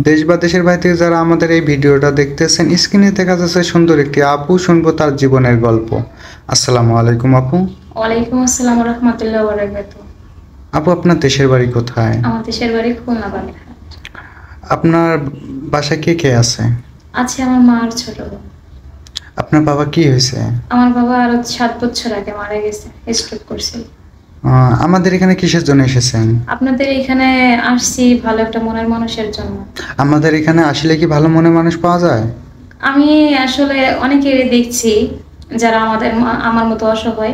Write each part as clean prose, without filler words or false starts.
দেশ বা দেশের বাইরে থেকে যারা আমাদের এই ভিডিওটা দেখতেছেন, স্ক্রিনে দেখা যাচ্ছে সুন্দর একটি আপু, শুনবো তার জীবনের গল্প। আসসালামু আলাইকুম আপু। ওয়ালাইকুম আসসালাম ওয়া রাহমাতুল্লাহি ওয়া বারাকাতুহু। আপু, আপনার দেশের বাড়ি কোথায়? আমার দেশের বাড়ি খুলনা বাগেরহাট। আপনার বাসায় কে কে আছে? আছে আমার মা আর ছোট বোন। আপনার বাবা কি হয়েছে? আমার বাবা আরো 7 বছর আগে মারা গেছে, স্ট্রোক করছিল। আমাদের এখানে কিসের জন্য এসেছেন? আপনাদের এখানে আসছি ভালো একটা মনের মানুষের জন্য। আমাদের এখানে আসলে কি ভালো মনে মানুষ পাওয়া যায়? আমি আসলে অনেকেরই দেখছি যারা আমার মতো অসহায়,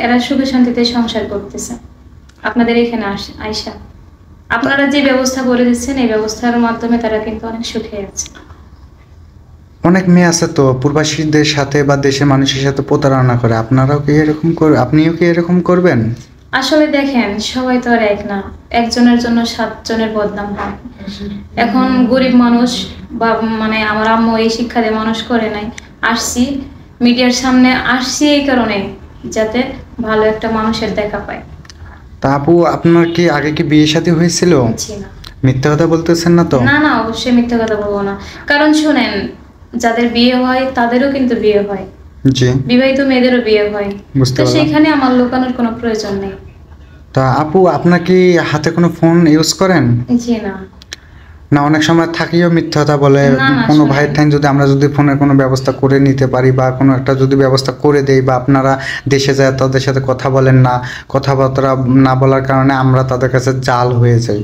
এরা সুখে শান্তিতে সংসার করতেছে। আপনাদের এখানে আইসা আপনারা যে ব্যবস্থা করে দিচ্ছেন, এই ব্যবস্থার মাধ্যমে তারা কিন্তু অনেক সুখে আছে। অনেক মেয়ে আছে তো প্রবাসীদের সাথে বা দেশের মানুষের সাথে প্রতারণা করে, আপনারাও কি এরকম আপনিও কি এরকম করবেন? আসলে দেখেন, সবাই তো আর এক না, একজনের জন্য 7 জনের বদনাম হয়। এখন গরিব মানুষ বা আমার আম্মু এই শিক্ষা দিয়ে মানুষ করে নাই। আসছি মিডিয়ার সামনে, আসছি এই কারণে যাতে ভালো একটা মানুষের দেখা পায়। তা আপু, আপনার কি আগে কি বিয়ে শাদী হয়েছিল? জি না। মিথ্যা কথা বলতেছেন না তো? না না, অবশ্যই মিথ্যা কথা বলবো না। কারণ শুনেন, যাদের বিয়ে হয় তাদেরও কিন্তু বিয়ে হয়, জি। বিবাহিত মেয়েদেরও বিয়ে হয়। বুঝতে তো পারলাম। সেখানে আমার লুকানোর কোনো প্রয়োজন নেই। তা আপু, আপনার কি হাতে কোনো ফোন ইউজ করেন? জি না। না, অনেক সময় থাকিও মিথ্যা কথা বলে। না, না, কোনো শুনেন। ভাইয়ের ঠান যদি আমরা যদি ফোনের কোনো ব্যবস্থা করে নিতে পারি বা কোনো একটা যদি ব্যবস্থা করে দেই, বা আপনারা দেশে যায় তাদের সাথে কথা বলেন না, কথাবার্তা না বলার কারণে আমরা তাদের কাছে জাল হয়ে যাই,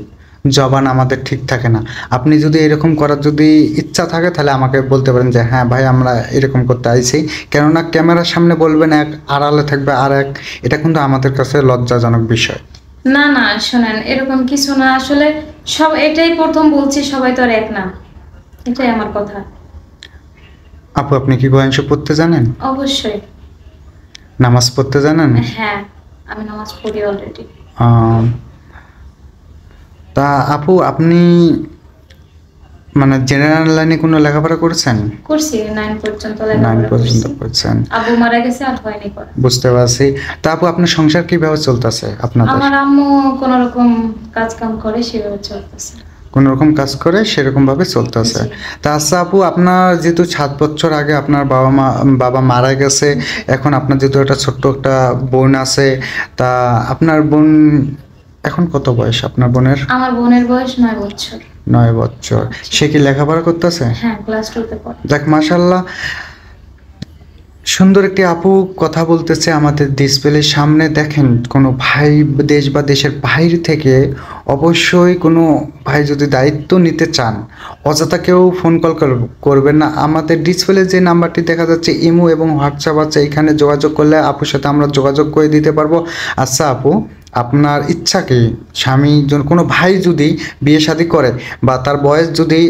জবান আমাদের ঠিক থাকে না। আপনি যদি এরকম করার যদি ইচ্ছা থাকে তাহলে আমাকে বলতে পারেন যে হ্যাঁ ভাই, আমরা এরকম করতে আইছি। কেননা ক্যামেরার সামনে বলবেন এক, আড়ালে থাকবে আর এক, এটা কিন্তু আমাদের কাছে লজ্জাজনক বিষয়। না না, শোনেন, এরকম কিছু না। আসলে এটাই প্রথম বলছি, সবাই তো আর এক না, এটাই আমার কথা। আপু, আপনি কি কোরআন শরীফ পড়তে জানেন? অবশ্যই। নামাজ পড়তে জানেন? হ্যাঁ, আমি নামাজ পড়ি অলরেডি। আম, তা আপু, আপনি জেনারেল লাইনে কোনো লেখাপড়া করেছেন? করছি 9 পর্যন্ত 9 লেখাপড়া পর্যন্ত করছি। করছেন। আব্বু মারা গেছে, আর হয়নি করা। বুঝতে পারছি। তা আপু, আপনার সংসার কিভাবে চলতেছে আপনাদের? আমার আম্মু কোন রকম কাজ কাম করে, সেভাবে চলতেছে। কোন রকম কাজ করে সেরকম ভাবে চলতেছে। জি। তা আচ্ছা আপু, আপনার যেহেতু 7 বছর আগে আপনার বাবা মারা গেছে, এখন আপনার যেহেতু একটা ছোট্ট একটা বোন আছে, তা আপনার বোন এখন কত বয়স আপনার বোনের? আমার বোনের বয়স 9 বছর। 9 বছর। সে কি লেখাপড়া করতেছে? হ্যাঁ, ক্লাস 2-তে পড়ে। যাক, মাশাআল্লাহ। সুন্দর একটি আপু কথা বলতেছে আমাদের ডিসপ্লের সামনে। দেখেন, কোনো ভাই দেশ বা দেশের বাইরে থেকে অবশ্যই কোনো ভাই যদি দায়িত্ব নিতে চান, অযথা কেউ ফোন কল করবেন না। আমাদের ডিসপ্লে যে নাম্বারটি দেখা যাচ্ছে, ইমো এবং হোয়াটসঅ্যাপ আছে, এখানে যোগাযোগ করলে আপুর সাথে আমরা যোগাযোগ করে দিতে পারবো। আচ্ছা আপু, আপনার ইচ্ছা কি? স্বামী কোনো ভাই যদি বিয়ে শাদী করে বা তার বয়স যদি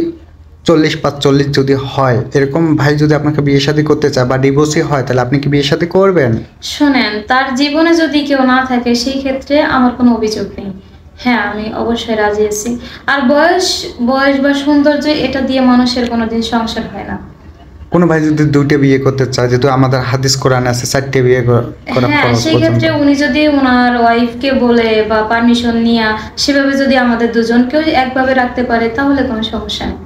40-45 যদি হয়, এরকম ভাই যদি আপনাকে বিয়ে শাদী করতে চায় বা ডিভোর্সই হয়, তাহলে আপনি কি বিয়ে শাদী করবেন? শোনেন, তার জীবনে যদি কেউ না থাকে, সেই ক্ষেত্রে আমার কোনো অভিযোগ নেই। হ্যাঁ, আমি অবশ্যই রাজি আছি। আর বয়স বয়স বা সৌন্দর্য, এটা দিয়ে মানুষের কোনোদিন সংসার হয় না। কোনো ভাই যদি 2টে বিয়ে করতে চায়, যেহেতু আমাদের হাদিস কোরআনে আছে 4টে বিয়ে করা হ্যাঁ, ফরজ সেই পর্যন্ত। ক্ষেত্রে উনি যদি ওনার ওয়াইফকে বলে বা পারমিশন নিয়ে সেভাবে যদি আমাদের দুজনকেও একভাবে রাখতে পারে, তাহলে কোনো সমস্যা নেই।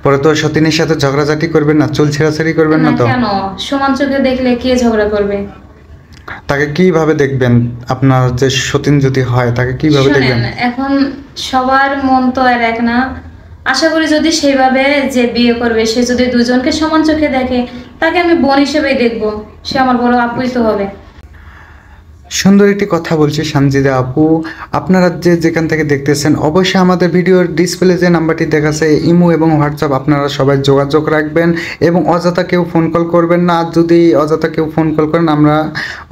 পরে তো সতীনের সাথে ঝগড়াঝাটি করবেন না, চুল ছেঁড়াছাড়ি করবেন না না, তো? কেন? সমান চোখে দেখলে কে ঝগড়া করবে? তাকে কিভাবে দেখবেন? আপনার যে সতীন যদি হয়, তাকে কিভাবে দেখবেন? শোনেন, এখন সবার মন তো আর এক না। আশা করি যদি সেইভাবে যে বিয়ে করবে, সে যদি দুজনকে সমান চোখে দেখে, তাকে আমি বোন হিসেবেই দেখবো। সে আমার বড় আপুই তো হবে। সুন্দর একটি কথা বলছি সানজিদা আপু। আপনারা যে যেখান থেকে দেখতেছেন, অবশ্যই আমাদের ভিডিওর ডিসপ্লে যে নাম্বারটি দেখাচ্ছে, ইমো এবং হোয়াটসঅ্যাপ, আপনারা সবাই যোগাযোগ রাখবেন এবং অযথা কেউ ফোন কল করবেন না। আর যদি অযথা কেউ ফোন কল করেন, আমরা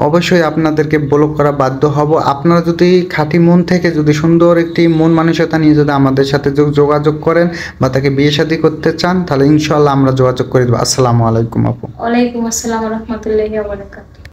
অবশ্যই আপনাদেরকে ব্লক করা বাধ্য হব। আপনারা যদি খাঁটি মন থেকে যদি সুন্দর একটি মন মানসিকতা নিয়ে যদি আমাদের সাথে যোগাযোগ করেন বা তাকে বিয়ে শাদী করতে চান, তাহলে ইনশাআল্লাহ আমরা যোগাযোগ করে দেবো। আসসালামু আলাইকুম আপু। ওয়ালাইকুম আসসালাম ওয়া রাহমাতুল্লাহি ওয়া বারাকাতুহু।